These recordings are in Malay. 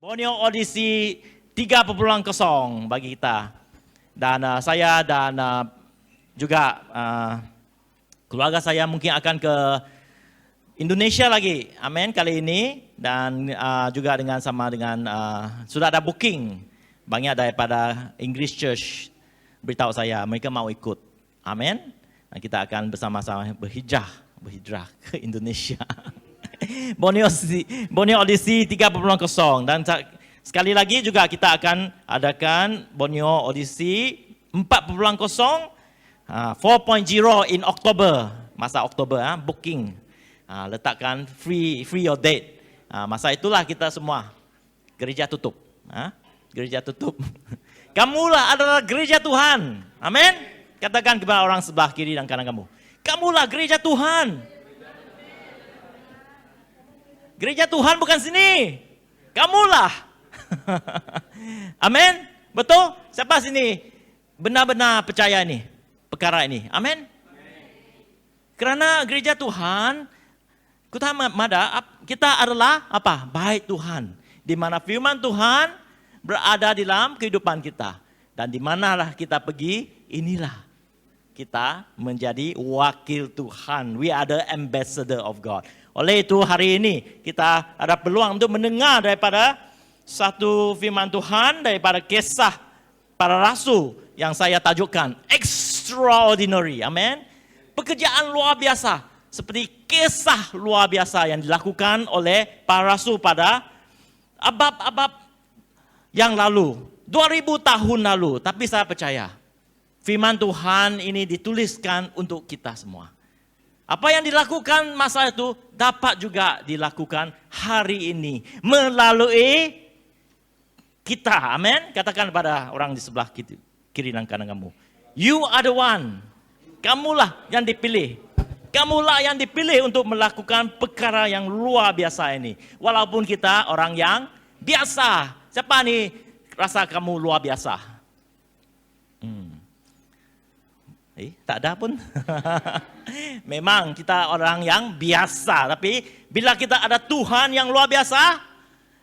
Borneo Odyssey 3.0 bagi kita. Dan saya dan juga keluarga saya mungkin akan ke Indonesia lagi. Amin kali ini. Dan juga sama dengan sudah ada booking. Banyak daripada English Church beritahu saya mereka mau ikut. Amin. Dan kita akan bersama-sama berhijrah ke Indonesia. Borneo Odyssey 3.0 dan sekali lagi juga kita akan adakan Borneo Odyssey 4.0 4.0 in October, masa Oktober booking, letakkan free your date, masa itulah kita semua gereja tutup, gereja tutup. Kamulah adalah gereja Tuhan, amin. Katakan kepada orang sebelah kiri dan kanan kamu, kamulah gereja Tuhan. Gereja Tuhan bukan sini. Kamulah. Amin. Betul? Siapa sini benar-benar percaya ini? Perkara ini. Amin. Kerana gereja Tuhan, kita adalah apa? Bait Tuhan. Di mana firman Tuhan berada di dalam kehidupan kita. Dan di manalah kita pergi, inilah kita menjadi wakil Tuhan. We are the ambassador of God. Oleh itu hari ini kita ada peluang untuk mendengar daripada satu firman Tuhan daripada kisah para rasul yang saya tajukkan extraordinary. Amin. Pekerjaan luar biasa seperti kisah luar biasa yang dilakukan oleh para rasul pada abad-abad yang lalu, 2000 tahun lalu. Tapi saya percaya firman Tuhan ini dituliskan untuk kita semua. Apa yang dilakukan masa itu dapat juga dilakukan hari ini melalui kita. Amin. Katakan pada orang di sebelah kiri dan kanan kamu. You are the one. Kamulah yang dipilih. Kamulah yang dipilih untuk melakukan perkara yang luar biasa ini. Walaupun kita orang yang biasa. Siapa nih rasa kamu luar biasa? Tak ada pun. Memang kita orang yang biasa. Tapi bila kita ada Tuhan yang luar biasa,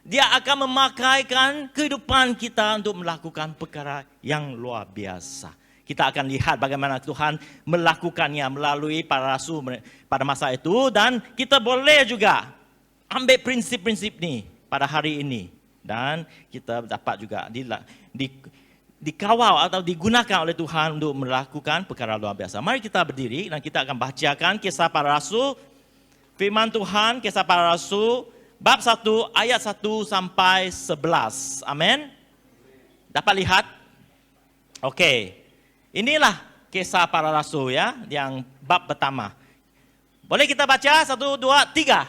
Dia akan memakaikan kehidupan kita untuk melakukan perkara yang luar biasa. Kita akan lihat bagaimana Tuhan melakukannya melalui para rasul pada masa itu. Dan kita boleh juga ambil prinsip-prinsip ini pada hari ini. Dan kita dapat juga dikawal atau digunakan oleh Tuhan untuk melakukan perkara luar biasa. Mari kita berdiri dan kita akan bacakan kisah para rasul. Firman Tuhan, kisah para rasul, bab 1 ayat 1 sampai 11. Amin. Dapat lihat? Okey. Inilah kisah para rasul ya, yang bab pertama. Boleh kita baca 1, 2, 3.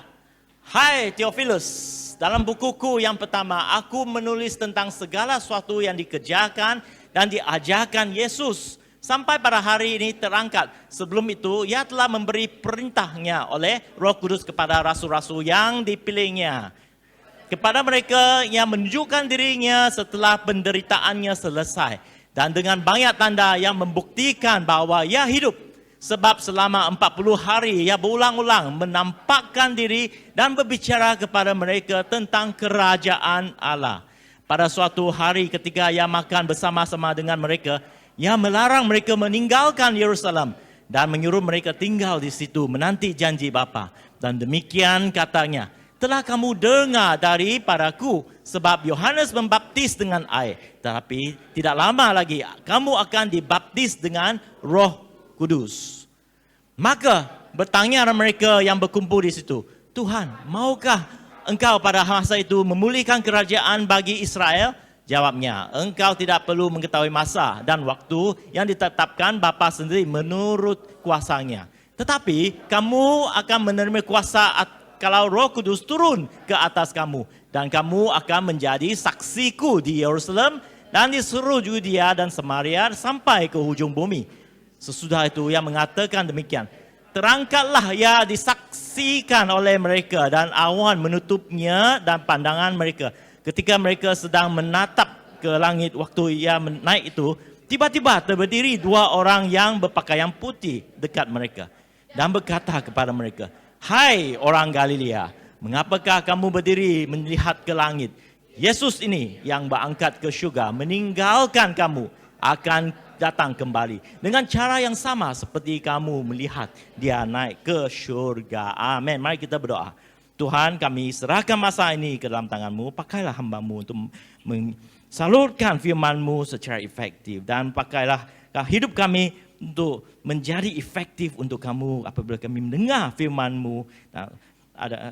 Hai Theophilus. Dalam bukuku yang pertama, aku menulis tentang segala sesuatu yang dikerjakan dan diajarkan Yesus sampai pada hari ini terangkat. Sebelum itu, Ia telah memberi perintahnya oleh Roh Kudus kepada rasul-rasul yang dipilihnya. Kepada mereka yang menunjukkan dirinya setelah penderitaannya selesai. Dan dengan banyak tanda yang membuktikan bahawa Ia hidup. Sebab selama 40 hari Ia berulang-ulang menampakkan diri dan berbicara kepada mereka tentang kerajaan Allah. Pada suatu hari ketika Ia makan bersama-sama dengan mereka, Ia melarang mereka meninggalkan Yerusalem dan menyuruh mereka tinggal di situ menanti janji Bapa. Dan demikian katanya, telah kamu dengar daripadaku sebab Yohanes membaptis dengan air. Tetapi tidak lama lagi kamu akan dibaptis dengan Roh Kudus. Maka bertanya mereka yang berkumpul di situ, Tuhan, maukah engkau pada masa itu memulihkan kerajaan bagi Israel? Jawabnya, engkau tidak perlu mengetahui masa dan waktu yang ditetapkan Bapa sendiri menurut kuasanya. Tetapi kamu akan menerima kuasa kalau Roh Kudus turun ke atas kamu. Dan kamu akan menjadi saksiku di Yerusalem dan di seluruh Judea dan Samaria sampai ke hujung bumi. Sesudah itu Ia mengatakan demikian. Terangkatlah Ia disaksikan oleh mereka dan awan menutupnya dan pandangan mereka. Ketika mereka sedang menatap ke langit waktu Ia naik itu, tiba-tiba berdiri 2 orang yang berpakaian putih dekat mereka. Dan berkata kepada mereka, Hai orang Galilea, mengapakah kamu berdiri melihat ke langit? Yesus ini yang berangkat ke syurga, meninggalkan kamu, akan datang kembali dengan cara yang sama seperti kamu melihat dia naik ke syurga. Amin. Mari kita berdoa. Tuhan, kami serahkan masa ini ke dalam tangan-Mu. Pakailah hamba-Mu untuk salurkan firman-Mu secara efektif. Dan pakailah hidup kami untuk menjadi efektif untuk kamu apabila kami mendengar firman-Mu.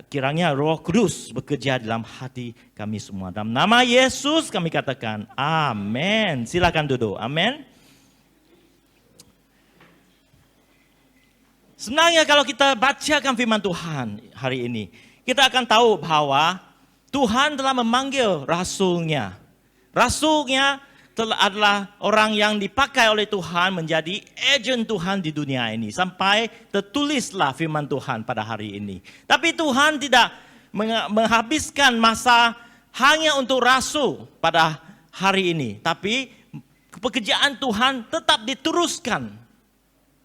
Kiranya Roh Kudus bekerja dalam hati kami semua. Dalam nama Yesus kami katakan, amin. Silakan duduk, amin. Sebenarnya kalau kita bacakan firman Tuhan hari ini, kita akan tahu bahwa Tuhan telah memanggil rasulnya. Rasulnya adalah orang yang dipakai oleh Tuhan menjadi agen Tuhan di dunia ini. Sampai tertulislah firman Tuhan pada hari ini. Tapi Tuhan tidak menghabiskan masa hanya untuk rasul pada hari ini. Tapi pekerjaan Tuhan tetap diteruskan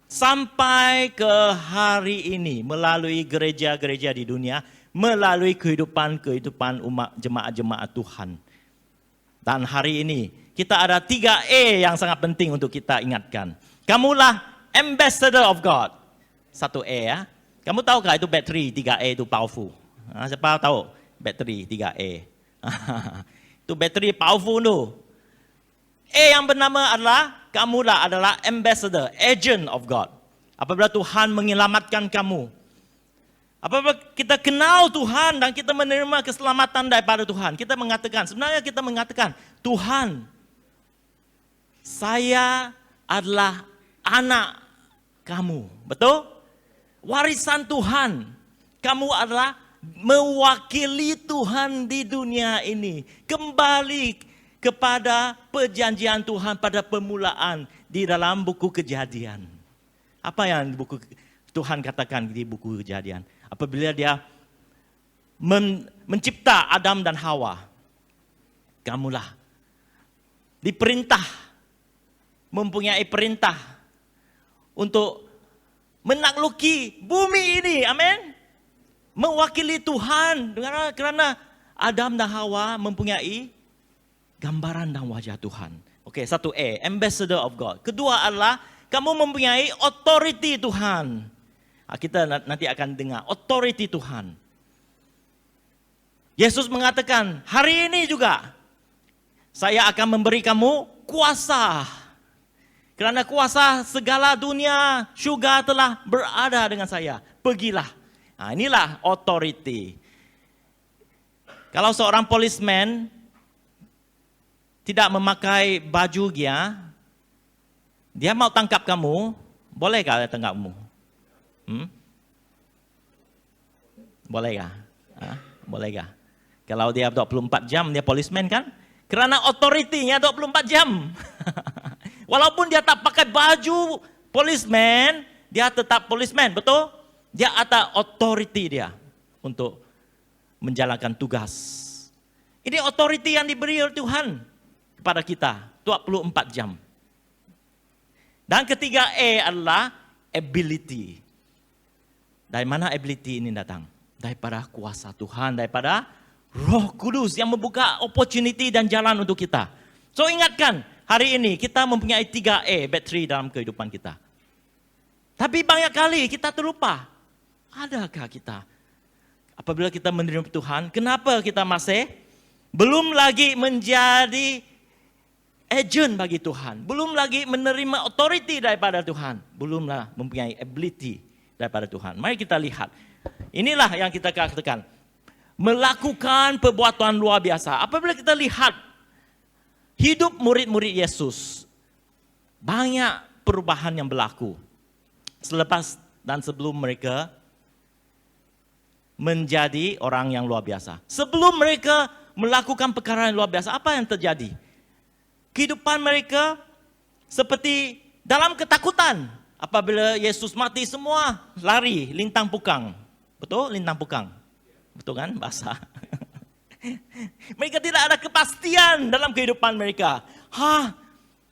sampai ke hari ini melalui gereja-gereja di dunia, melalui kehidupan umat jemaat-jemaat Tuhan. Dan hari ini kita ada 3E yang sangat penting untuk kita ingatkan. Kamulah ambassador of God. 1E ya. Kamu tahukah itu bateri 3E itu powerful? Siapa tahu bateri 3E? Itu bateri powerful tu. E yang bernama adalah kamulah adalah ambassador, agent of God. Apabila Tuhan menyelamatkan kamu, apabila kita kenal Tuhan dan kita menerima keselamatan daripada Tuhan, kita mengatakan, sebenarnya kita mengatakan, Tuhan, saya adalah anak kamu. Betul? Warisan Tuhan. Kamu adalah mewakili Tuhan di dunia ini. Kembali kepada perjanjian Tuhan pada permulaan di dalam buku Kejadian. Apa yang buku Tuhan katakan di buku Kejadian? Apabila dia mencipta Adam dan Hawa. Kamulah diperintah, mempunyai perintah untuk menakluki bumi ini, amin. Mewakili Tuhan kerana Adam dan Hawa mempunyai gambaran dan wajah Tuhan. Okey, 1A, ambassador of God. Kedua adalah kamu mempunyai authority Tuhan. Kita nanti akan dengar authority Tuhan. Yesus mengatakan, hari ini juga saya akan memberi kamu kuasa. Kerana kuasa segala dunia syurga telah berada dengan saya. Pergilah. Inilah authority. Kalau seorang policeman tidak memakai baju dia mau tangkap kamu, bolehkah dia tangkapmu? Bolehkah? Bolehkah? Kalau dia 24 jam, dia policeman kan? Kerana authority-nya 24 jam. Walaupun dia tak pakai baju policeman, dia tetap policeman, betul? Dia ada authority dia untuk menjalankan tugas. Ini authority yang diberi oleh Tuhan kepada kita 24 jam. Dan ketiga E adalah ability. Dari mana ability ini datang? Daripada kuasa Tuhan, daripada Roh Kudus yang membuka opportunity dan jalan untuk kita. So ingatkan, hari ini kita mempunyai 3E bateri dalam kehidupan kita. Tapi banyak kali kita terlupa. Adakah kita? Apabila kita menerima Tuhan, kenapa kita masih belum lagi menjadi agent bagi Tuhan? Belum lagi menerima authority daripada Tuhan. Belumlah mempunyai ability daripada Tuhan. Mari kita lihat. Inilah yang kita katakan. Melakukan perbuatan luar biasa. Apabila kita lihat hidup murid-murid Yesus, banyak perubahan yang berlaku selepas dan sebelum mereka menjadi orang yang luar biasa. Sebelum mereka melakukan perkara yang luar biasa, apa yang terjadi? Kehidupan mereka seperti dalam ketakutan. Apabila Yesus mati, semua lari lintang pukang. Betul? Lintang pukang. Betul kan bahasa? Mereka tidak ada kepastian dalam kehidupan mereka.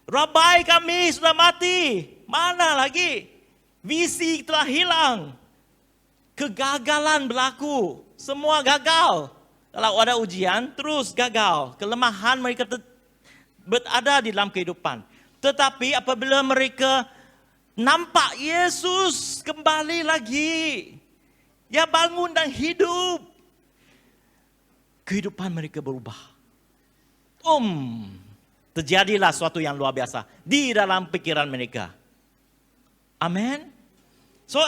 Rabai kami sudah mati. Mana lagi? Visi telah hilang. Kegagalan berlaku. Semua gagal. Kalau ada ujian, terus gagal. Kelemahan mereka berada di dalam kehidupan. Tetapi apabila mereka nampak Yesus kembali lagi, dia bangun dan hidup, kehidupan mereka berubah. Terjadilah sesuatu yang luar biasa di dalam pikiran mereka. Amin. So,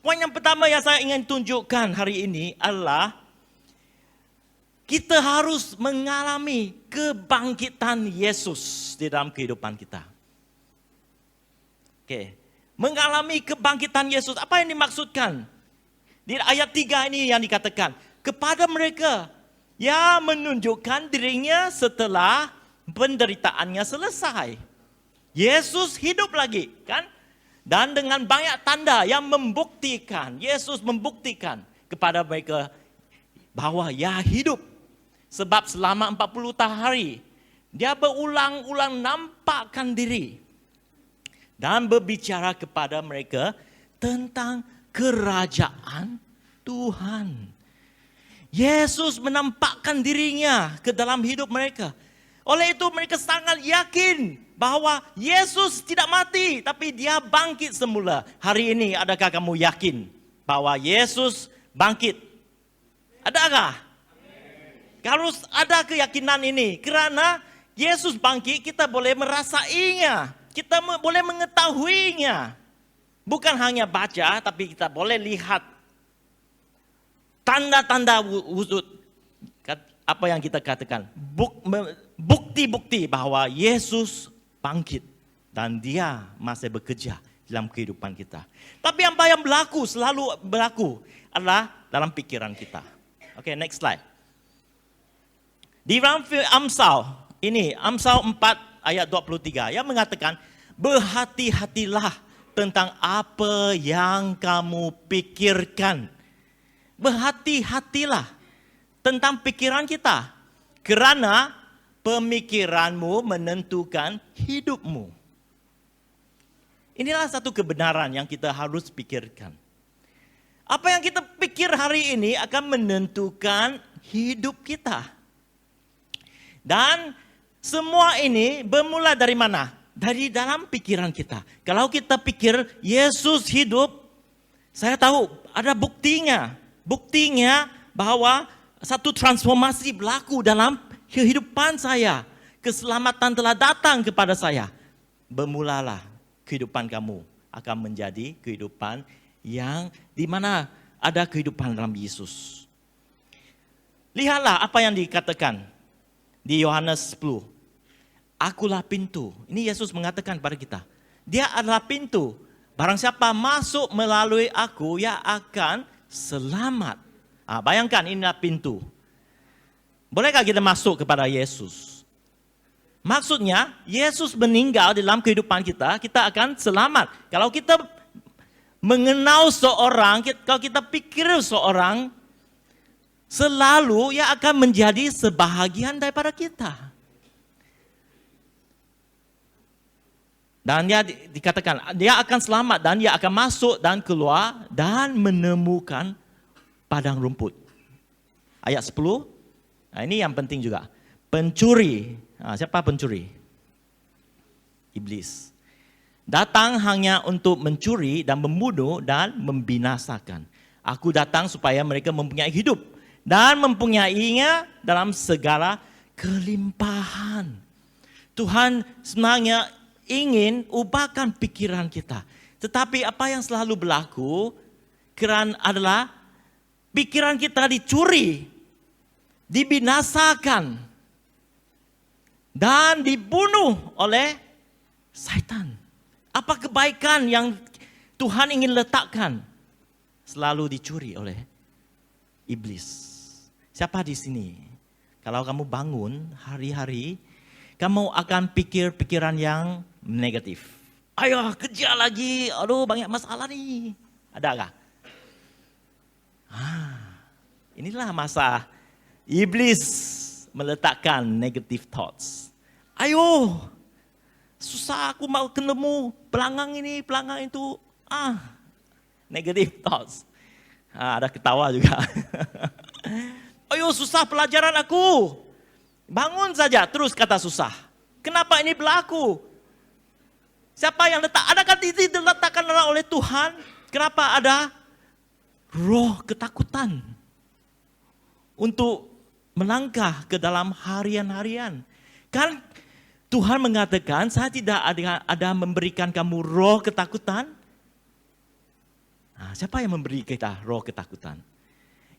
poin yang pertama yang saya ingin tunjukkan hari ini adalah kita harus mengalami kebangkitan Yesus di dalam kehidupan kita. Oke, mengalami kebangkitan Yesus. Apa yang dimaksudkan? Di ayat 3 ini yang dikatakan, kepada mereka yang menunjukkan dirinya setelah penderitaannya selesai. Yesus hidup lagi, kan? Dan dengan banyak tanda yang membuktikan, Yesus membuktikan kepada mereka bahwa ia hidup. Sebab selama 40 hari, dia berulang-ulang nampakkan diri dan berbicara kepada mereka tentang kerajaan Tuhan. Yesus menampakkan dirinya ke dalam hidup mereka. Oleh itu mereka sangat yakin bahwa Yesus tidak mati, tapi dia bangkit semula. Hari ini adakah kamu yakin bahwa Yesus bangkit? Adakah? Kalau ada keyakinan ini, karena Yesus bangkit, kita boleh merasainya, kita boleh mengetahuinya. Bukan hanya baca, tapi kita boleh lihat tanda-tanda wujud. Apa yang kita katakan, bukti-bukti bahwa Yesus bangkit dan dia masih bekerja dalam kehidupan kita. Tapi apa yang berlaku, selalu berlaku adalah dalam pikiran kita. Oke, next slide. Di dalam Amsal, ini Amsal 4 ayat 23 yang mengatakan, berhati-hatilah tentang apa yang kamu pikirkan. Berhati-hatilah tentang pikiran kita, kerana pemikiranmu menentukan hidupmu. Inilah satu kebenaran yang kita harus pikirkan. Apa yang kita pikir hari ini akan menentukan hidup kita. Dan semua ini bermula dari mana? Dari dalam pikiran kita. Kalau kita pikir Yesus hidup, saya tahu ada buktinya. Buktinya bahwa satu transformasi berlaku dalam kehidupan saya. Keselamatan telah datang kepada saya. Bermulalah kehidupan kamu akan menjadi kehidupan yang di mana ada kehidupan dalam Yesus. Lihatlah apa yang dikatakan di Yohanes 10. Akulah pintu. Ini Yesus mengatakan kepada kita. Dia adalah pintu. Barang siapa masuk melalui aku, ia akan selamat. Bayangkan inilah pintu. Bolehkah kita masuk kepada Yesus? Maksudnya, Yesus meninggal dalam kehidupan kita, kita akan selamat. Kalau kita mengenal seorang, kalau kita pikir seorang, selalu ia akan menjadi sebahagian daripada kita. Dan dia dikatakan, dia akan selamat dan dia akan masuk dan keluar dan menemukan padang rumput. Ayat 10, ini yang penting juga. Pencuri, siapa pencuri? Iblis. Datang hanya untuk mencuri dan membunuh dan membinasakan. Aku datang supaya mereka mempunyai hidup. Dan mempunyainya dalam segala kelimpahan. Tuhan sebenarnya ingin ubahkan pikiran kita. Tetapi apa yang selalu berlaku kerana adalah pikiran kita dicuri, dibinasakan, dan dibunuh oleh Satan. Apa kebaikan yang Tuhan ingin letakkan selalu dicuri oleh iblis. Siapa di sini? Kalau kamu bangun hari-hari, kamu akan pikir pikiran yang negatif. Ayo kerja lagi, aduh banyak masalah nih. Adakah? Inilah masa iblis meletakkan negative thoughts. Ayo, susah aku mau ketemu pelangang ini, pelangang itu. Negative thoughts. Ada ketawa juga. Ayo susah pelajaran aku. Bangun saja, terus kata susah. Kenapa ini berlaku? Siapa yang letak? Adakah ini diletakkan oleh Tuhan? Kenapa ada roh ketakutan untuk melangkah ke dalam harian-harian? Kan Tuhan mengatakan, saya tidak ada memberikan kamu roh ketakutan. Nah, siapa yang memberi kita roh ketakutan?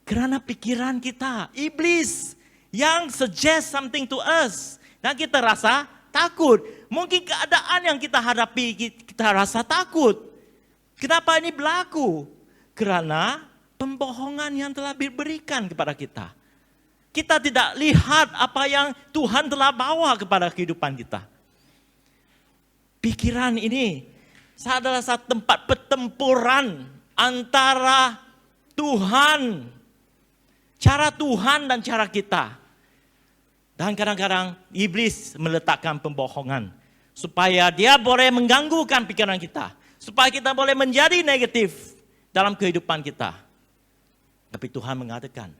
Karena pikiran kita, iblis yang suggest something to us. Dan kita rasa takut. Mungkin keadaan yang kita hadapi, kita rasa takut. Kenapa ini berlaku? Karena pembohongan yang telah diberikan kepada kita. Kita tidak lihat apa yang Tuhan telah bawa kepada kehidupan kita. Pikiran ini adalah satu tempat pertempuran antara Tuhan, cara Tuhan dan cara kita. Dan kadang-kadang iblis meletakkan pembohongan supaya dia boleh mengganggukan pikiran kita, supaya kita boleh menjadi negatif dalam kehidupan kita. Tapi Tuhan mengatakan,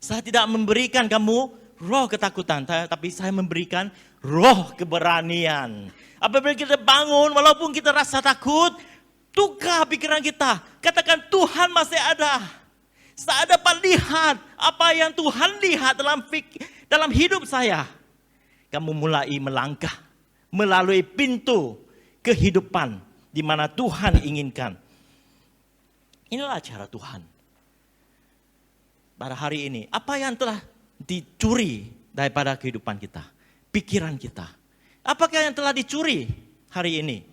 saya tidak memberikan kamu roh ketakutan, tapi saya memberikan roh keberanian. Apabila kita bangun, walaupun kita rasa takut, tukar pikiran kita. Katakan, Tuhan masih ada. Saya dapat lihat apa yang Tuhan lihat dalam hidup saya. Kamu mulai melangkah melalui pintu kehidupan di mana Tuhan inginkan. Inilah cara Tuhan. Pada hari ini, apa yang telah dicuri daripada kehidupan kita? Pikiran kita. Apakah yang telah dicuri hari ini?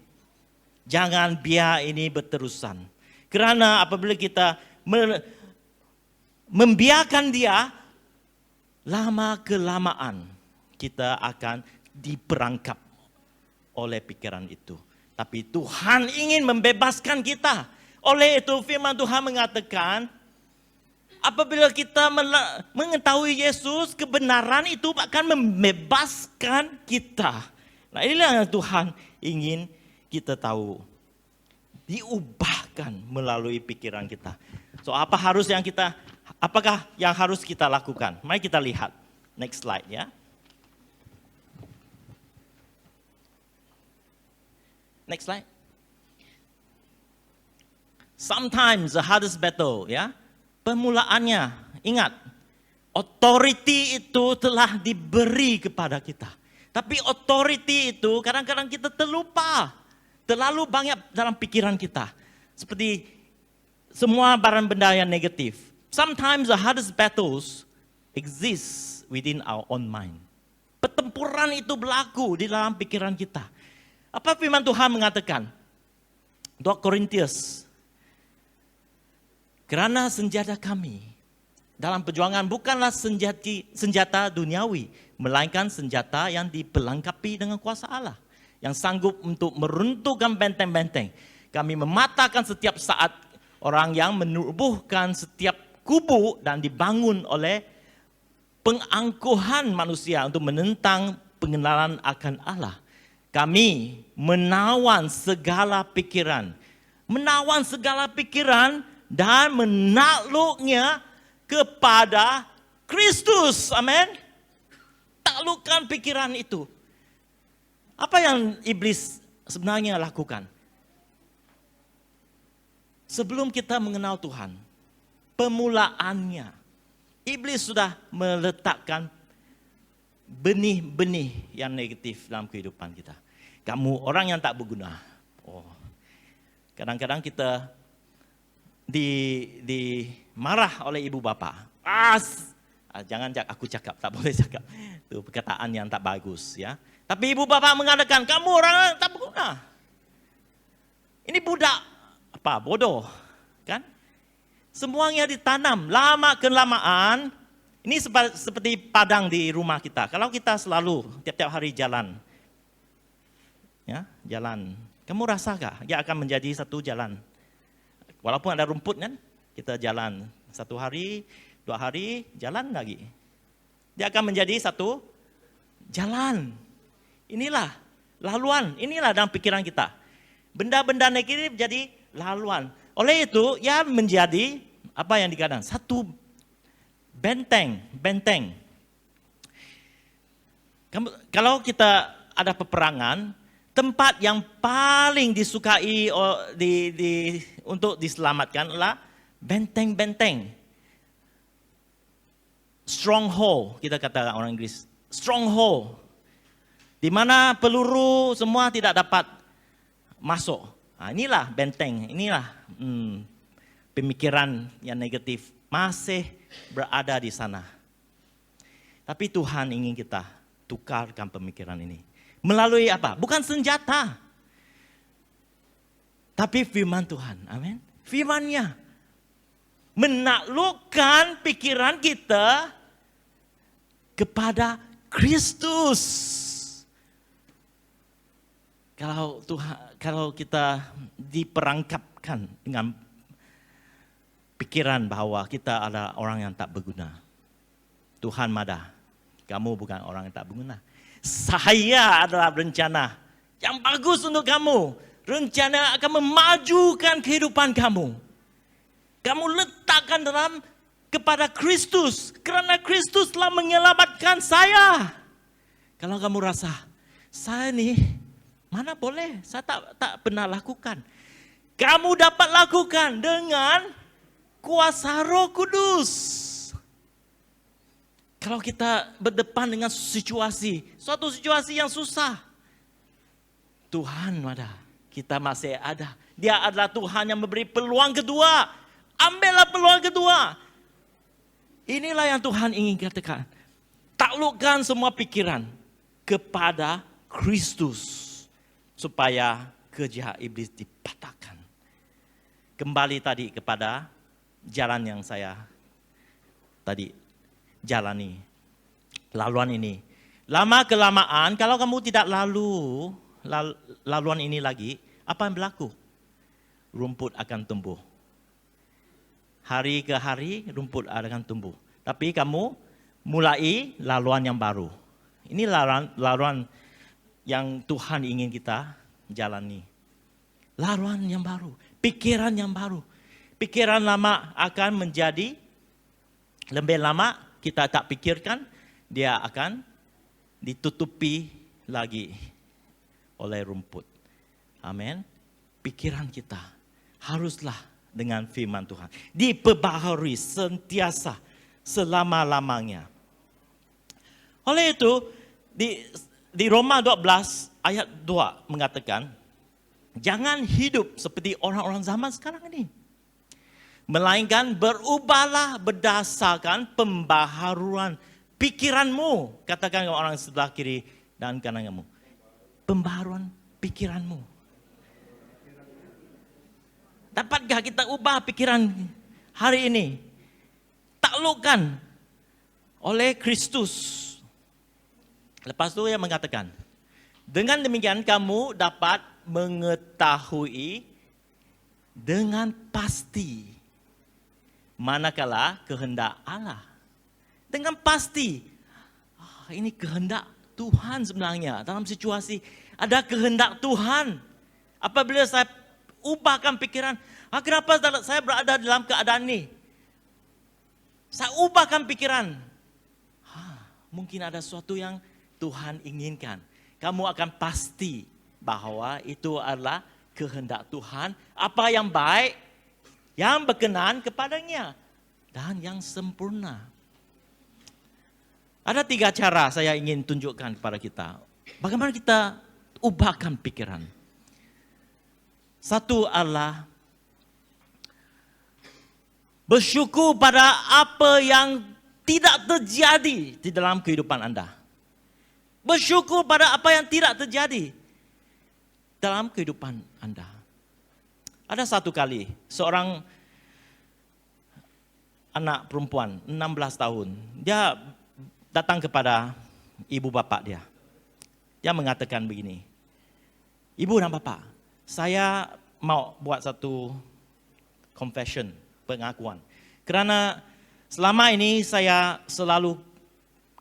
Jangan biar ini berterusan. Karena apabila kita membiarkan dia, lama-kelamaan kita akan diperangkap oleh pikiran itu. Tapi Tuhan ingin membebaskan kita. Oleh itu firman Tuhan mengatakan, apabila kita mengetahui Yesus, kebenaran itu akan membebaskan kita. Nah, inilah yang Tuhan ingin kita tahu. Diubahkan melalui pikiran kita. So, apakah yang harus kita lakukan? Mari kita lihat. Next slide ya. Next slide. Sometimes the hardest battle ya. Permulaannya, ingat, authority itu telah diberi kepada kita. Tapi authority itu kadang-kadang kita terlupa. Terlalu banyak dalam pikiran kita. Seperti semua barang benda yang negatif. Sometimes the hardest battles exist within our own mind. Pertempuran itu berlaku di dalam pikiran kita. Apa firman Tuhan mengatakan? 2 Korintus. Karena senjata kami dalam perjuangan bukanlah senjata duniawi, melainkan senjata yang diperlengkapi dengan kuasa Allah, yang sanggup untuk meruntuhkan benteng-benteng. Kami mematahkan setiap saat orang yang menubuhkan setiap kubu dan dibangun oleh pengangkuhan manusia untuk menentang pengenalan akan Allah. Kami menawan segala pikiran dan menakluknya kepada Kristus. Amin. Taklukkan pikiran itu. Apa yang iblis sebenarnya lakukan? Sebelum kita mengenal Tuhan, permulaannya, iblis sudah meletakkan benih-benih yang negatif dalam kehidupan kita. Kamu orang yang tak berguna. Kadang-kadang kita dimarah oleh ibu bapa. Jangan aku cakap, tak boleh cakap. Itu perkataan yang tak bagus ya. Tapi ibu bapa mengatakan, kamu orang yang tak berguna. Ini budak bodoh, kan? Semuanya ditanam lama-kelamaan. Ini seperti padang di rumah kita. Kalau kita selalu tiap-tiap hari jalan, ya, jalan. Kamu rasakah dia akan menjadi satu jalan? Walaupun ada rumput kan, kita jalan 1 hari, 2 hari, jalan lagi. Dia akan menjadi satu jalan. Inilah laluan, inilah dalam pikiran kita. Benda-benda negatif jadi laluan. Oleh itu, ya menjadi apa yang dikatakan satu benteng. Kalau kita ada peperangan, tempat yang paling disukai untuk diselamatkan adalah benteng-benteng. Stronghold, kita kata orang Inggris. Stronghold. Di mana peluru semua tidak dapat masuk. Inilah benteng, inilah pemikiran yang negatif masih berada di sana. Tapi Tuhan ingin kita tukarkan pemikiran ini. Melalui apa? Bukan senjata. Tapi firman Tuhan. Amin. Firman-Nya menaklukkan pikiran kita kepada Kristus. Kalau kita diperangkapkan dengan pikiran bahwa kita adalah orang yang tak berguna. Tuhan marah. Kamu bukan orang yang tak berguna. Saya adalah rencana yang bagus untuk kamu. Rencana akan memajukan kehidupan kamu. Kamu letakkan kepada Kristus. Kerana Kristus telah menyelamatkan saya. Kalau kamu rasa, saya ni mana boleh, saya tak pernah lakukan. Kamu dapat lakukan dengan kuasa Roh Kudus. Kalau kita berdepan dengan suatu situasi yang susah, Tuhan ada, kita masih ada. Dia adalah Tuhan yang memberi peluang kedua. Ambillah peluang kedua. Inilah yang Tuhan ingin katakan. Taklukkan semua pikiran kepada Kristus. Supaya kerja iblis dipatahkan. Kembali tadi kepada jalan yang saya tadi jalani. Laluan ini. Lama kelamaan kalau kamu tidak laluan ini lagi, apa yang berlaku? Rumput akan tumbuh. Hari ke hari rumput akan tumbuh. Tapi kamu mulai laluan yang baru. Ini laluan yang Tuhan ingin kita jalani. Laluan yang baru, pikiran yang baru. Pikiran lama akan menjadi, lebih lama kita tak pikirkan, dia akan ditutupi lagi oleh rumput. Amin. Pikiran kita haruslah dengan firman Tuhan diperbaharui sentiasa selama-lamanya. Oleh itu, di Roma 12 ayat 2 mengatakan, jangan hidup seperti orang-orang zaman sekarang ini. Melainkan berubahlah berdasarkan pembaharuan pikiranmu. Katakan ke orang sebelah kiri dan kananmu. Pembaharuan pikiranmu. Dapatkah kita ubah pikiran hari ini? Taklukkan oleh Kristus. Lepas itu dia mengatakan, dengan demikian kamu dapat mengetahui dengan pasti manakala kehendak Allah. Dengan pasti, ini kehendak Tuhan sebenarnya. Dalam situasi ada kehendak Tuhan. Apabila saya ubahkan pikiran, kenapa saya berada dalam keadaan ini? Saya ubahkan pikiran. Mungkin ada sesuatu yang Tuhan inginkan. Kamu akan pasti bahwa itu adalah kehendak Tuhan. Apa yang baik, yang berkenan kepadanya. Dan yang sempurna. Ada 3 cara saya ingin tunjukkan kepada kita. Bagaimana kita ubahkan pikiran. Satu adalah bersyukur pada apa yang tidak terjadi di dalam kehidupan Anda. Bersyukur pada apa yang tidak terjadi dalam kehidupan Anda. Ada satu kali, seorang anak perempuan, 16 tahun. Dia datang kepada ibu bapa dia. Dia mengatakan begini, Ibu dan Bapak, saya mau buat satu confession, pengakuan. Kerana selama ini saya selalu,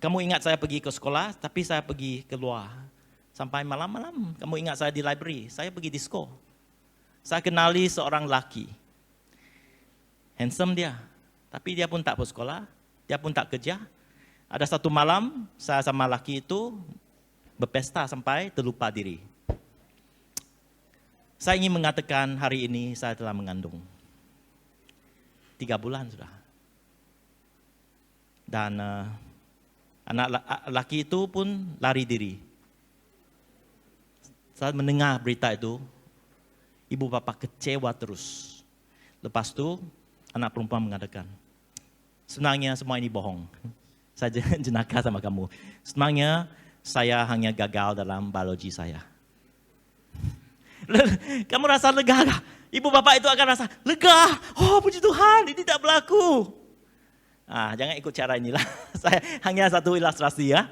kamu ingat saya pergi ke sekolah, tapi saya pergi keluar. Sampai malam-malam, kamu ingat saya di library, saya pergi disko. Saya kenali seorang lelaki. Handsome dia, tapi dia pun tak bersekolah. dia pun tak kerja. Ada satu malam, saya sama laki itu berpesta sampai terlupa diri. Saya ingin mengatakan hari ini saya telah mengandung. 3 bulan sudah. Dan anak laki itu pun lari diri. Saat mendengar berita itu, ibu bapa kecewa terus. Lepas itu, anak perempuan mengatakan, sebenarnya semua ini bohong. Saya jenaka sama kamu. Sebenarnya saya hanya gagal dalam biologi saya. Kamu rasa lega gak? Ibu bapak itu akan rasa lega. Oh puji Tuhan, ini tidak berlaku. Jangan ikut cara inilah. Saya hanya satu ilustrasi ya.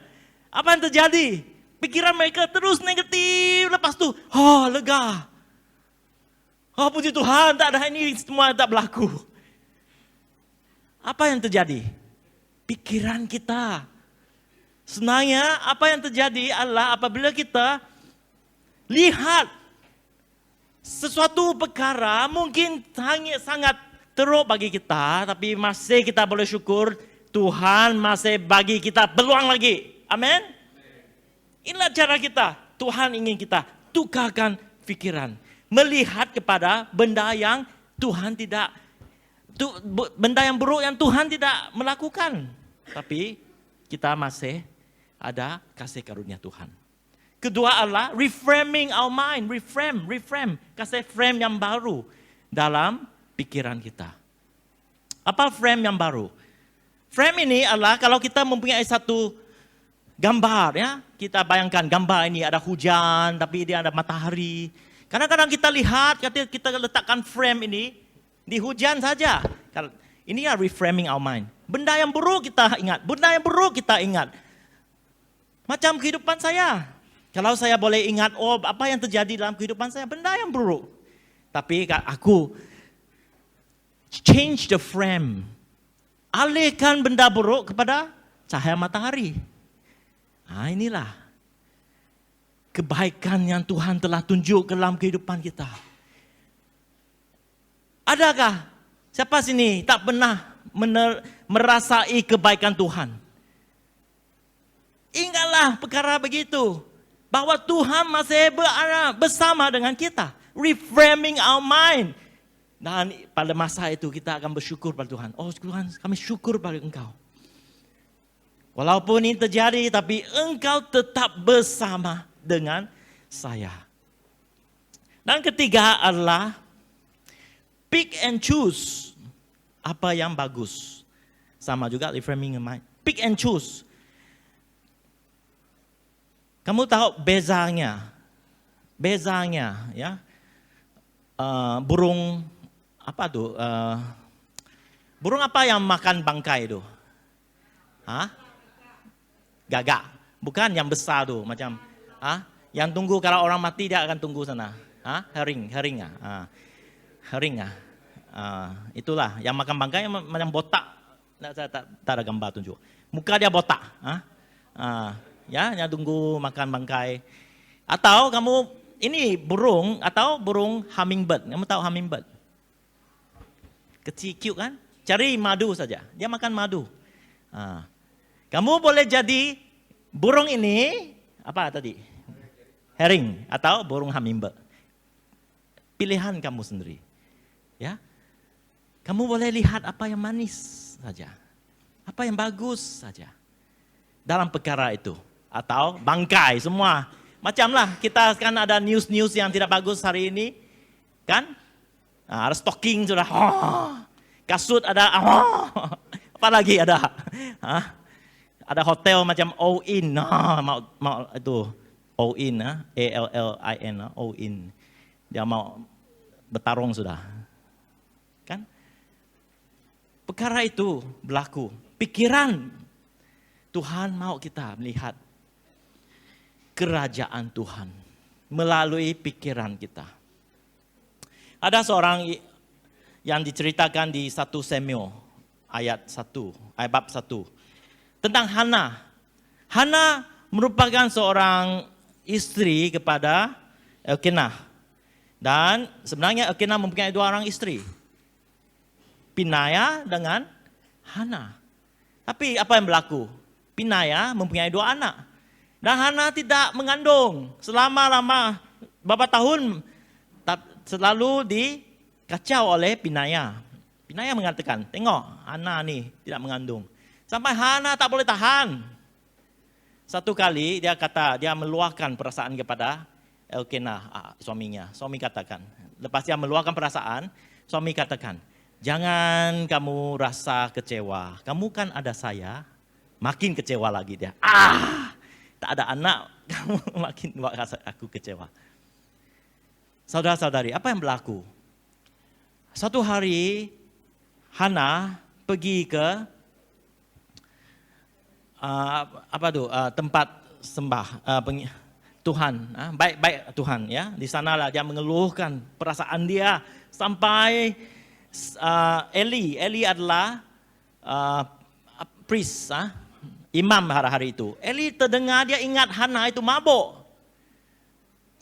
Apa yang terjadi? Pikiran mereka terus negatif. Lepas itu, oh lega. Oh puji Tuhan, tak ada ini semua tak berlaku. Apa yang terjadi? Pikiran kita. Sebenarnya apa yang terjadi adalah apabila kita lihat sesuatu perkara mungkin sangat teruk bagi kita, tapi masih kita boleh syukur Tuhan masih bagi kita peluang lagi. Amin. Inilah cara kita. Tuhan ingin kita tukarkan pikiran. Melihat kepada benda yang Tuhan tidak, benda yang buruk yang Tuhan tidak melakukan. Tapi kita masih ada kasih karunia Tuhan. Kedua adalah reframing our mind. Reframe. Kasih frame yang baru dalam pikiran kita. Apa frame yang baru? Frame ini adalah kalau kita mempunyai satu gambar ya. Kita bayangkan gambar ini ada hujan tapi dia ada matahari. Kadang-kadang kita lihat, kita letakkan frame ini di hujan saja. Ini ya reframing our mind. Benda yang buruk kita ingat. Macam kehidupan saya. Kalau saya boleh ingat, apa yang terjadi dalam kehidupan saya, benda yang buruk. Tapi aku change the frame. Alihkan benda buruk kepada cahaya matahari. Inilah kebaikan yang Tuhan telah tunjuk dalam kehidupan kita. Adakah siapa sini tak pernah merasai kebaikan Tuhan? Ingatlah perkara begitu. Bahwa Tuhan masih bersama dengan kita. Reframing our mind. Dan pada masa itu kita akan bersyukur pada Tuhan. Oh Tuhan, kami syukur pada Engkau. Walaupun ini terjadi, tapi Engkau tetap bersama dengan saya. Dan ketiga adalah pick and choose apa yang bagus. Sama juga reframing your mind. Pick and choose. Kamu tahu bezanya ya. Burung apa tuh? Burung apa yang makan bangkai itu? Gagak. Bukan yang besar tuh macam yang tunggu kalau orang mati dia akan tunggu sana. Herring. Itulah yang makan bangkai macam botak. Saya tak ada gambar tunjuk. Muka dia botak. Yang tunggu makan bangkai. Atau kamu ini burung hummingbird. Kamu tahu hummingbird? Kecil cute kan? Cari madu saja. Dia makan madu. Kamu boleh jadi burung ini apa tadi? Herring atau burung hummingbird. Pilihan kamu sendiri. Ya. Kamu boleh lihat apa yang manis saja. Apa yang bagus saja. Dalam perkara itu. Atau bangkai semua. Macamlah kita kan ada news yang tidak bagus hari ini. Kan? Ada stocking sudah. Kasut ada. Apa lagi ada? Ada hotel macam all in. Mau itu all in. ALLIN. All in. Dia mau bertarung sudah. Kan? Perkara itu berlaku. Pikiran Tuhan mau kita melihat kerajaan Tuhan melalui pikiran kita. Ada seorang yang diceritakan di 1 Samuel ayat bab 1 tentang Hana. Hana merupakan seorang istri kepada Elkanah. Dan sebenarnya Elkanah mempunyai 2 orang istri. Pinaya dengan Hana. Tapi apa yang berlaku? Pinaya mempunyai 2 anak. Dan Hana tidak mengandung selama beberapa tahun, selalu dikacau oleh Pinaya. Pinaya mengatakan, tengok Hana ni tidak mengandung. Sampai Hana tak boleh tahan. Satu kali dia meluahkan perasaan kepada Elkanah, suaminya. Suami katakan, lepas dia meluahkan perasaan, suami katakan, jangan kamu rasa kecewa. Kamu kan ada saya. Makin kecewa lagi dia. Tak ada anak, kamu makin buat aku kecewa. Saudara-saudari, apa yang berlaku? Satu hari, Hana pergi ke tempat sembah Tuhan, baik-baik Tuhan, ya. Di sanalah dia mengeluhkan perasaan dia sampai Eli adalah priest, imam hari itu. Eli terdengar, dia ingat Hana itu mabuk.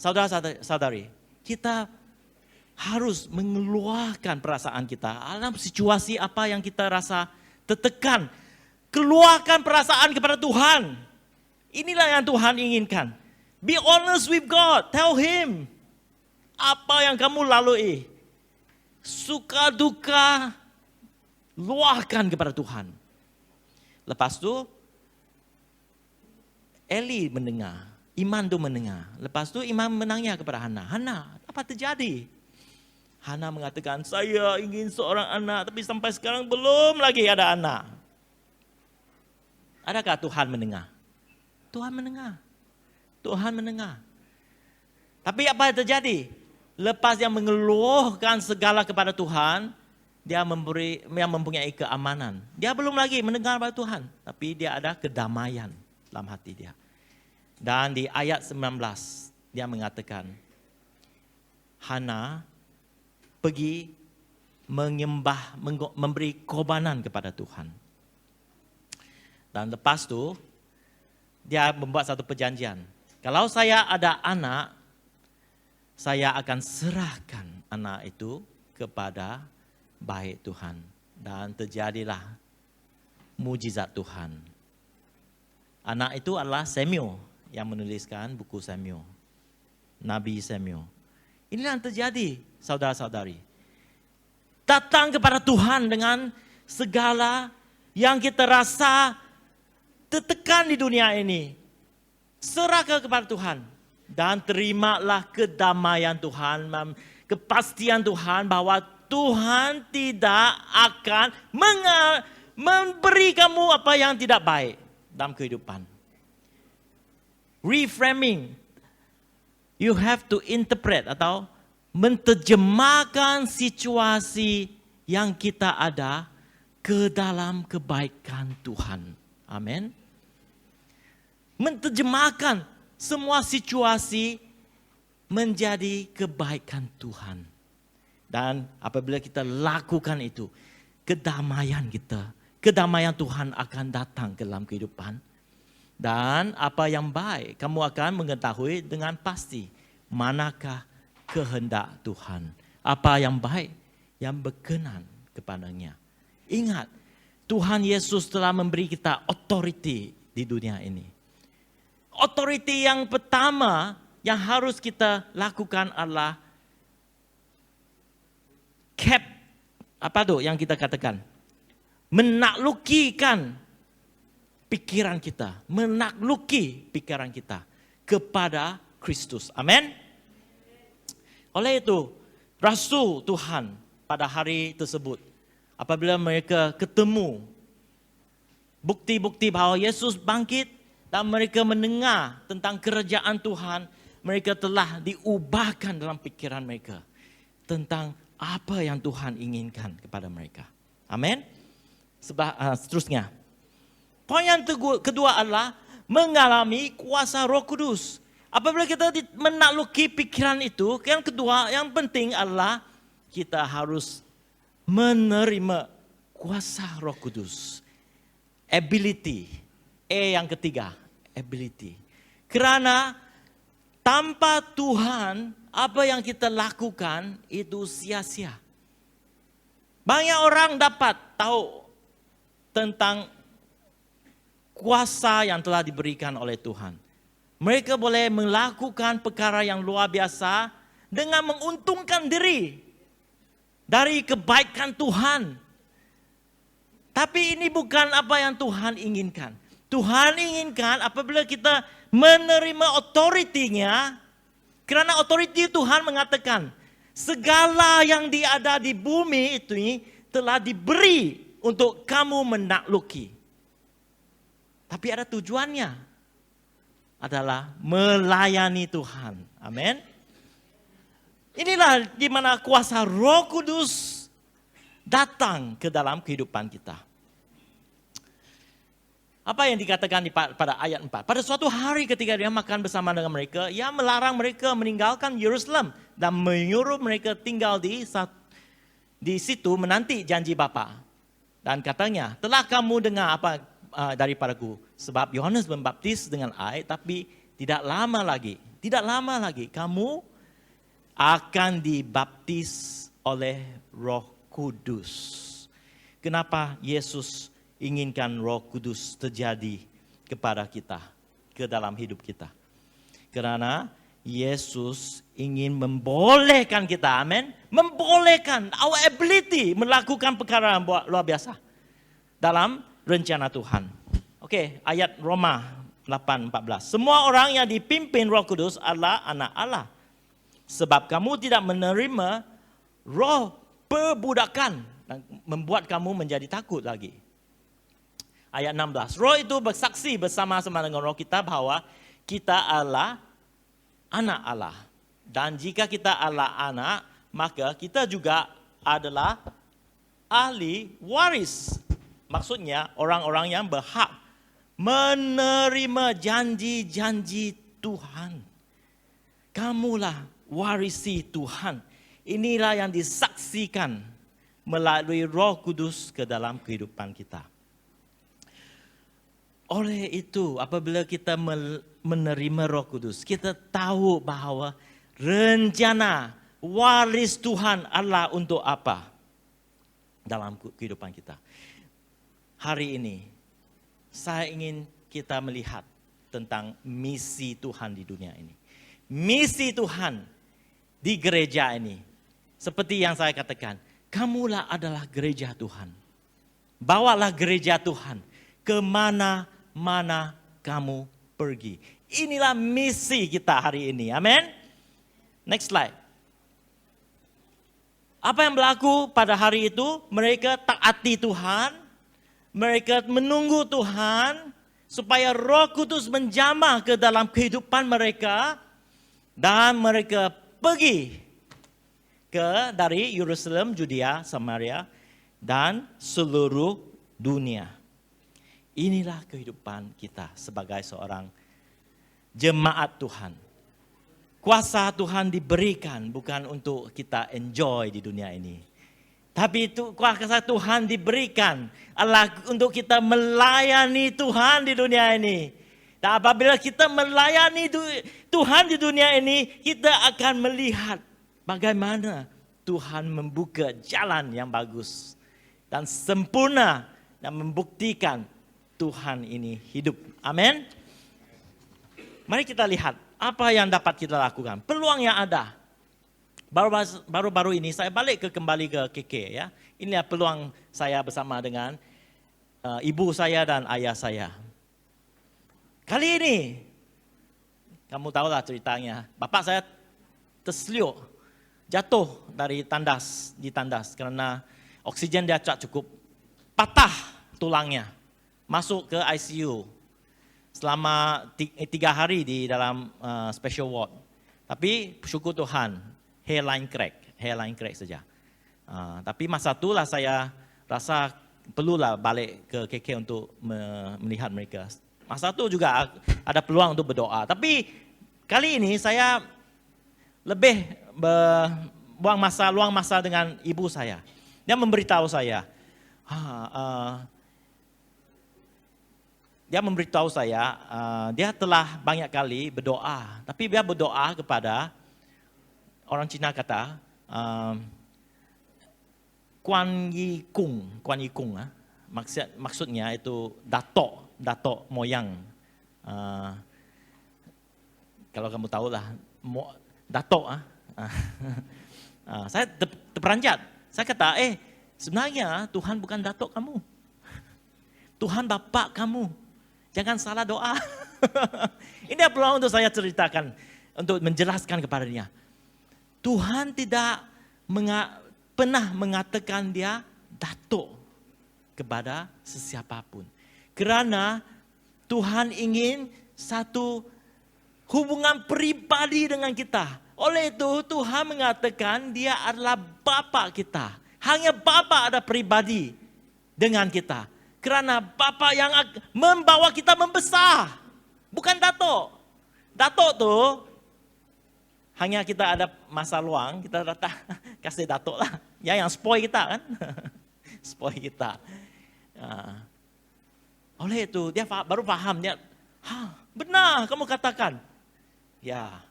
Saudara-saudari, kita harus mengeluarkan perasaan kita dalam situasi apa yang kita rasa tertekan. Keluarkan perasaan kepada Tuhan. Inilah yang Tuhan inginkan. Be honest with God. Tell Him apa yang kamu lalui. Suka duka, luahkan kepada Tuhan. Lepas tu, Eli mendengar. Iman tu mendengar. Lepas tu Iman menanya kepada Hana. Hana, apa terjadi? Hana mengatakan, saya ingin seorang anak, tapi sampai sekarang belum lagi ada anak. Adakah Tuhan mendengar? Tuhan mendengar. Tuhan mendengar. Tapi apa yang terjadi? Lepas dia mengeluhkan segala kepada Tuhan, dia mempunyai keamanan. Dia belum lagi mendengar kepada Tuhan, tapi dia ada kedamaian dalam hati dia. Dan di ayat 19, dia mengatakan, Hana pergi menyembah, memberi korbanan kepada Tuhan. Dan lepas tu, dia membuat satu perjanjian. Kalau saya ada anak, saya akan serahkan anak itu kepada baik Tuhan. Dan terjadilah mujizat Tuhan. Anak itu adalah Samuel yang menuliskan buku Samuel. Nabi Samuel. Inilah yang terjadi, saudara-saudari. Datang kepada Tuhan dengan segala yang kita rasa tertekan di dunia ini. Serahkan kepada Tuhan. Dan terimalah kedamaian Tuhan, kepastian Tuhan bahwa Tuhan tidak akan memberi kamu apa yang tidak baik dalam kehidupan. Reframing. You have to interpret atau menterjemahkan situasi yang kita ada ke dalam kebaikan Tuhan. Amin. Menterjemahkan semua situasi menjadi kebaikan Tuhan. Dan apabila kita lakukan itu, kedamaian kita, kedamaian Tuhan akan datang ke dalam kehidupan. Dan apa yang baik, kamu akan mengetahui dengan pasti manakah kehendak Tuhan. Apa yang baik, yang berkenan kepadanya. Ingat, Tuhan Yesus telah memberi kita otoriti di dunia ini. Otoriti yang pertama yang harus kita lakukan adalah apa tu yang kita katakan? Menaklukikan pikiran kita, menakluki pikiran kita kepada Kristus. Amin. Oleh itu, Rasul Tuhan pada hari tersebut, apabila mereka ketemu bukti-bukti bahawa Yesus bangkit dan mereka mendengar tentang kerajaan Tuhan, mereka telah diubahkan dalam pikiran mereka tentang apa yang Tuhan inginkan kepada mereka. Amin. Seterusnya, poin yang kedua adalah mengalami kuasa Roh Kudus. Apabila kita menakluki pikiran itu, yang kedua, yang penting adalah kita harus menerima kuasa Roh Kudus. Ability. Yang ketiga, ability. Karena tanpa Tuhan, apa yang kita lakukan itu sia-sia. Banyak orang dapat tahu tentang kuasa yang telah diberikan oleh Tuhan. Mereka boleh melakukan perkara yang luar biasa dengan menguntungkan diri dari kebaikan Tuhan. Tapi ini bukan apa yang Tuhan inginkan. Tuhan inginkan apabila kita menerima otoritinya, karena otoriti Tuhan mengatakan, segala yang ada di bumi itu telah diberi untuk kamu menakluki. Tapi ada tujuannya, adalah melayani Tuhan. Amin. Inilah di mana kuasa Roh Kudus datang ke dalam kehidupan kita. Apa yang dikatakan pada ayat 4? Pada suatu hari ketika dia makan bersama dengan mereka, ia melarang mereka meninggalkan Yerusalem dan menyuruh mereka tinggal di situ menanti janji Bapa. Dan katanya, telah kamu dengar apa daripadaku? Sebab Yohanes membaptis dengan air, tapi tidak lama lagi kamu akan dibaptis oleh Roh Kudus. Kenapa Yesus inginkan Roh Kudus terjadi kepada kita, ke dalam hidup kita? Karena Yesus ingin membolehkan kita, amin, membolehkan our ability melakukan perkara yang luar biasa dalam rencana Tuhan. Oke, ayat Roma 8:14. Semua orang yang dipimpin Roh Kudus adalah anak Allah. Sebab kamu tidak menerima roh perbudakan dan membuat kamu menjadi takut lagi. Ayat 16. Roh itu bersaksi bersama-sama dengan roh kita bahwa kita adalah anak Allah. Dan jika kita adalah anak, maka kita juga adalah ahli waris. Maksudnya orang-orang yang berhak menerima janji-janji Tuhan. Kamulah warisi Tuhan. Inilah yang disaksikan melalui Roh Kudus ke dalam kehidupan kita. Oleh itu, apabila kita menerima Roh Kudus, kita tahu bahwa rencana waris Tuhan adalah untuk apa dalam kehidupan kita. Hari ini, saya ingin kita melihat tentang misi Tuhan di dunia ini. Misi Tuhan di gereja ini. Seperti yang saya katakan, kamulah adalah gereja Tuhan. Bawalah gereja Tuhan kemana-mana kamu pergi. Inilah misi kita hari ini. Amin. Next slide. Apa yang berlaku pada hari itu? Mereka taati Tuhan. Mereka menunggu Tuhan supaya Roh Kudus menjamah ke dalam kehidupan mereka. Dan mereka pergi dari Yerusalem, Judea, Samaria, dan seluruh dunia. Inilah kehidupan kita sebagai seorang jemaat Tuhan. Kuasa Tuhan diberikan bukan untuk kita enjoy di dunia ini. Tapi itu kuasa Tuhan diberikan adalah untuk kita melayani Tuhan di dunia ini. Dan apabila kita melayani Tuhan di dunia ini, kita akan melihat bagaimana Tuhan membuka jalan yang bagus dan sempurna dan membuktikan Tuhan ini hidup. Amin. Mari kita lihat apa yang dapat kita lakukan. Peluang yang ada. Baru-baru ini saya balik kembali ke KK ya. Inilah peluang saya bersama dengan ibu saya dan ayah saya. Kali ini, kamu tahulah ceritanya, bapak saya terseliuk, jatuh dari di tandas karena oksigen dia tak cukup, patah tulangnya, masuk ke ICU selama 3 hari di dalam special ward. Tapi syukur Tuhan, hairline crack saja. Tapi masa itulah saya rasa perlulah balik ke KK untuk melihat mereka. Masa itu juga ada peluang untuk berdoa. Tapi kali ini saya lebih luang masa dengan ibu saya. Dia memberitahu saya. Dia telah banyak kali berdoa. Tapi dia berdoa kepada, orang Cina kata, Kuan Yi Kung. Maksudnya itu datuk datuk moyang. Kalau kamu tahu lah, datuk. Saya terperanjat. Saya kata, sebenarnya Tuhan bukan datuk kamu. Tuhan bapa kamu. Jangan salah doa. Ini peluang untuk saya ceritakan, untuk menjelaskan kepadanya. Tuhan tidak pernah mengatakan dia datuk kepada sesiapapun. Kerana Tuhan ingin satu hubungan pribadi dengan kita. Oleh itu Tuhan mengatakan dia adalah bapa kita. Hanya bapa ada pribadi dengan kita. Kerana bapa yang membawa kita membesar. Bukan datuk. Datuk tu hanya kita ada masa luang, kita datang kasih datuk lah. Ya, yang spoil kita kan. Spoil kita. Oleh itu dia baru faham. Dia, benar kamu katakan. Ya,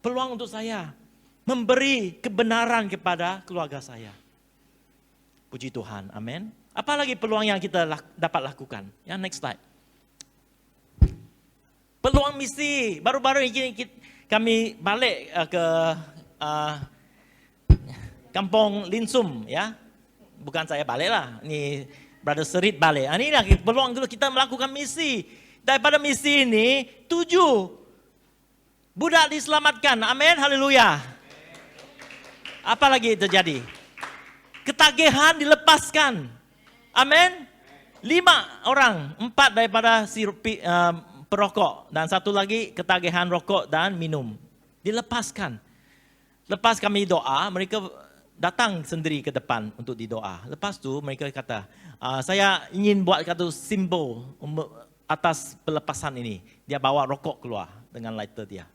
peluang untuk saya memberi kebenaran kepada keluarga saya. Puji Tuhan, amin. Apalagi peluang yang kita dapat lakukan. Ya, next slide. Peluang misi. Baru-baru ini kami balik ke Kampung Linsum, ya. Bukan saya balik lah. Ini Brother Serit balik. Ini lah peluang kita melakukan misi. Daripada misi ini, 7 budak diselamatkan. Amin, haleluya. Apa lagi terjadi? Ketagihan dilepaskan. Amin. 5 orang, 4 daripada si perokok dan 1 lagi ketagihan rokok dan minum. Dilepaskan. Lepas kami doa, mereka datang sendiri ke depan untuk didoa. Lepas tu mereka kata, saya ingin buat satu simbol atas pelepasan ini. Dia bawa rokok keluar dengan lighter dia.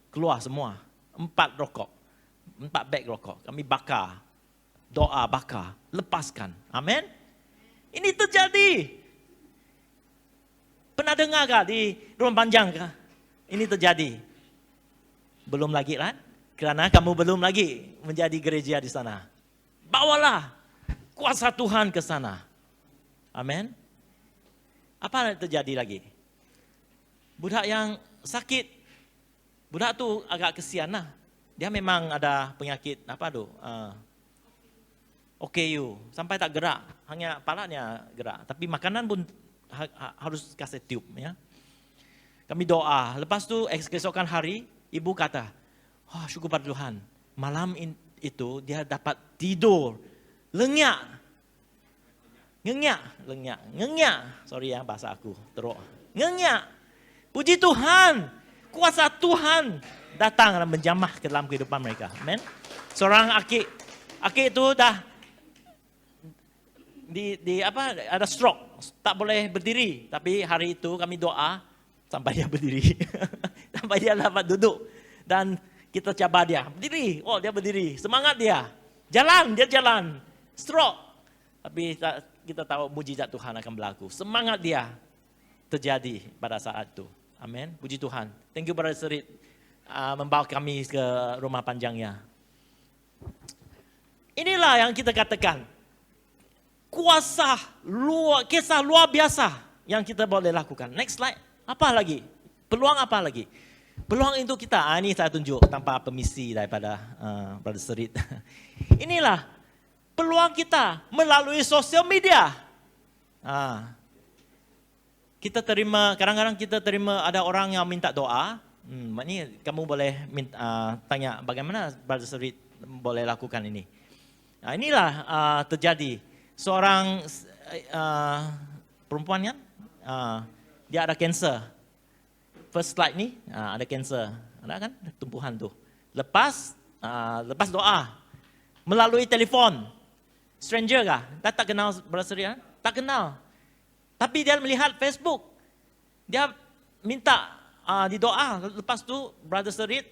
Keluar semua. 4 rokok. 4 beg rokok. Kami bakar. Doa bakar. Lepaskan. Amin. Ini terjadi. Pernah dengar kah di Rumah Panjang kah? Ini terjadi. Belum lagi kan? Kerana kamu belum lagi menjadi gereja di sana. Bawalah kuasa Tuhan ke sana. Amin. Apa yang terjadi lagi? Budak yang sakit. Budak tu agak kesian lah. Dia memang ada penyakit apa tu? OKU. Sampai tak gerak. Hanya palanya gerak. Tapi makanan pun harus kasih tube. Ya. Kami doa. Lepas tu keesokan hari, ibu kata, syukur pada Tuhan. Malam itu dia dapat tidur. Lenyak. Ngenyak. Sorry ya bahasa aku. Teruk. Ngenyak. Puji Tuhan. Kuasa Tuhan datang dan menjamah ke dalam kehidupan mereka. Amen. Seorang akik itu dah ada stroke, tak boleh berdiri. Tapi hari itu kami doa sampai dia berdiri. Sampai dia dapat duduk. Dan kita cabar dia, berdiri. Dia berdiri. Semangat dia. Dia jalan. Stroke. Tapi kita tahu mujizat Tuhan akan berlaku. Semangat dia terjadi pada saat itu. Amin. Puji Tuhan. Thank you Brother Serit membawa kami ke Rumah Panjangnya. Inilah yang kita katakan. Kisah luar biasa yang kita boleh lakukan. Next slide. Apa lagi? Peluang apa lagi? Peluang untuk kita. Ini saya tunjuk tanpa permisi daripada Brother Serit. Inilah peluang kita melalui sosial media. Kita terima, kadang-kadang kita terima ada orang yang minta doa. Ini kamu boleh tanya bagaimana Brother Serit boleh lakukan ini. Inilah terjadi. Seorang perempuan kan, dia ada kanser. First slide ni, ada kanser. Ada kan tumpuhan tu. Lepas doa, melalui telefon. Stranger kah? Tak kenal Brother Serit kan? Tak kenal. Tapi dia melihat Facebook. Dia minta didoa. Lepas tu Brother Serit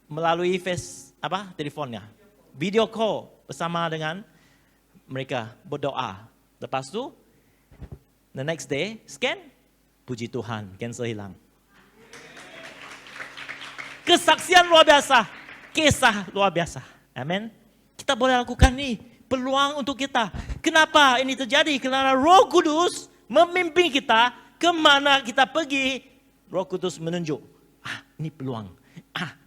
melalui telefonnya. Video call bersama dengan mereka berdoa. Lepas tu the next day scan, puji Tuhan, kanser hilang. Kesaksian luar biasa, kisah luar biasa. Amin. Kita boleh lakukan ni, peluang untuk kita. Kenapa ini terjadi? Kerana Roh Kudus memimpin kita kemana kita pergi, Roh Kudus menunjuk. Ini peluang.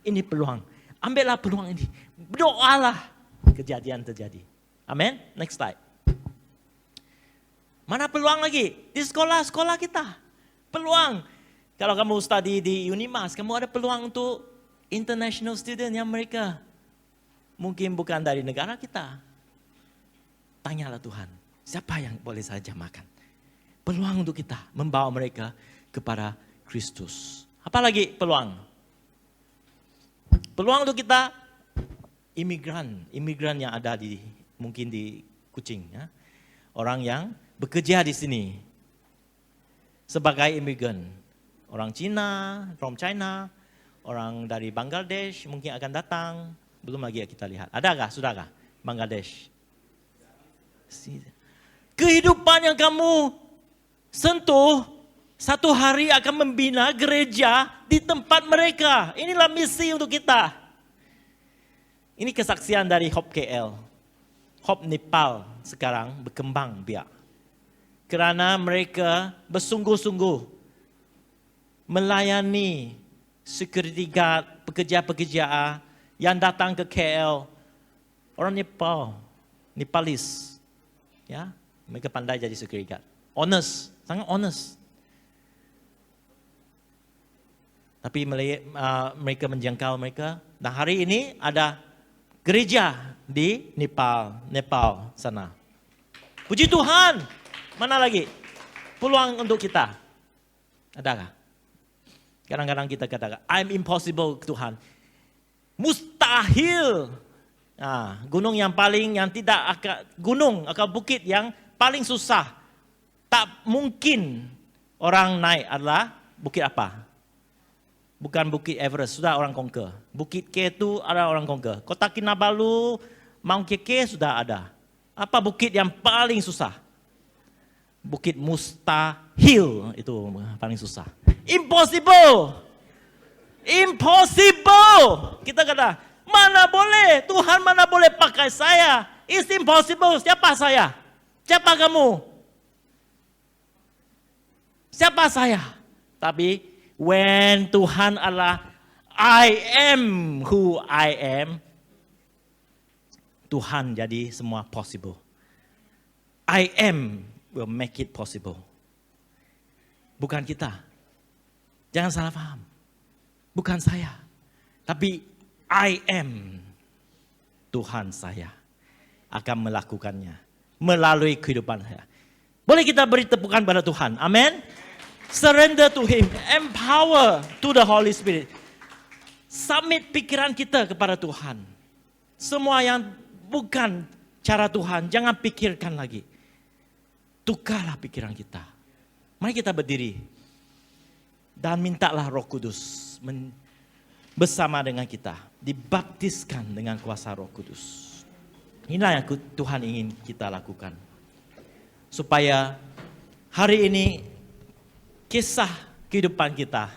Ini peluang. Ambillah peluang ini. Berdoalah. Kejadian terjadi. Amin. Next slide. Mana peluang lagi? Di sekolah kita. Peluang. Kalau kamu study di Unimas, kamu ada peluang untuk international student yang mereka mungkin bukan dari negara kita. Tanyalah Tuhan, siapa yang boleh saya jamakan? Peluang untuk kita membawa mereka kepada Kristus. Apalagi peluang? Peluang untuk kita imigran yang ada mungkin di Kuching, ya. Orang yang bekerja di sini sebagai imigran. Orang Cina, from China, orang dari Bangladesh mungkin akan datang. Belum lagi kita lihat. Adakah, sudahkah Bangladesh? Kehidupan yang kamu sentuh, satu hari akan membina gereja di tempat mereka. Inilah misi untuk kita. Ini kesaksian dari Hope KL. Hope Nepal sekarang berkembang biak. Kerana mereka bersungguh-sungguh melayani security guard, pekerja-pekerja yang datang ke KL. Orang Nepalis. Ya, mereka pandai jadi security guard. Honest, sangat honest. Tapi mereka menjangkau mereka. Dan hari ini ada gereja di Nepal sana. Puji Tuhan. Mana lagi? Peluang untuk kita. Adakah? Kadang-kadang kita katakan, I'm impossible Tuhan. Mustahil. Gunung yang tidak akan bukit yang paling susah. Tak mungkin orang naik adalah bukit apa? Bukan bukit Everest, sudah orang conquer. Bukit K2 ada orang conquer. Kota Kinabalu, Mount KK sudah ada. Apa bukit yang paling susah? Bukit Mustahil, itu paling susah. Impossible. Kita kata, mana boleh, Tuhan mana boleh pakai saya. It's impossible, siapa saya? Siapa kamu? Siapa saya? Tapi, when Tuhan Allah, I am who I am, Tuhan jadi semua possible. I am will make it possible. Bukan kita. Jangan salah paham. Bukan saya. Tapi I am. Tuhan saya akan melakukannya. Melalui kehidupan saya. Boleh kita beri tepukan pada Tuhan. Amin. Surrender to Him. Empower to the Holy Spirit. Submit pikiran kita kepada Tuhan. Semua yang bukan cara Tuhan, jangan pikirkan lagi. Tukarlah pikiran kita. Mari kita berdiri. Dan mintalah Roh Kudus bersama dengan kita. Dibaptiskan dengan kuasa Roh Kudus. Inilah yang Tuhan ingin kita lakukan. Supaya hari ini kisah kehidupan kita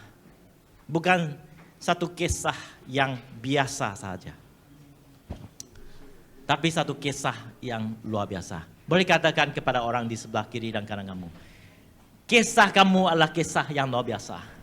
bukan satu kisah yang biasa saja. Tapi satu kisah yang luar biasa. Boleh katakan kepada orang di sebelah kiri dan kanan kamu. Kisah kamu adalah kisah yang luar biasa.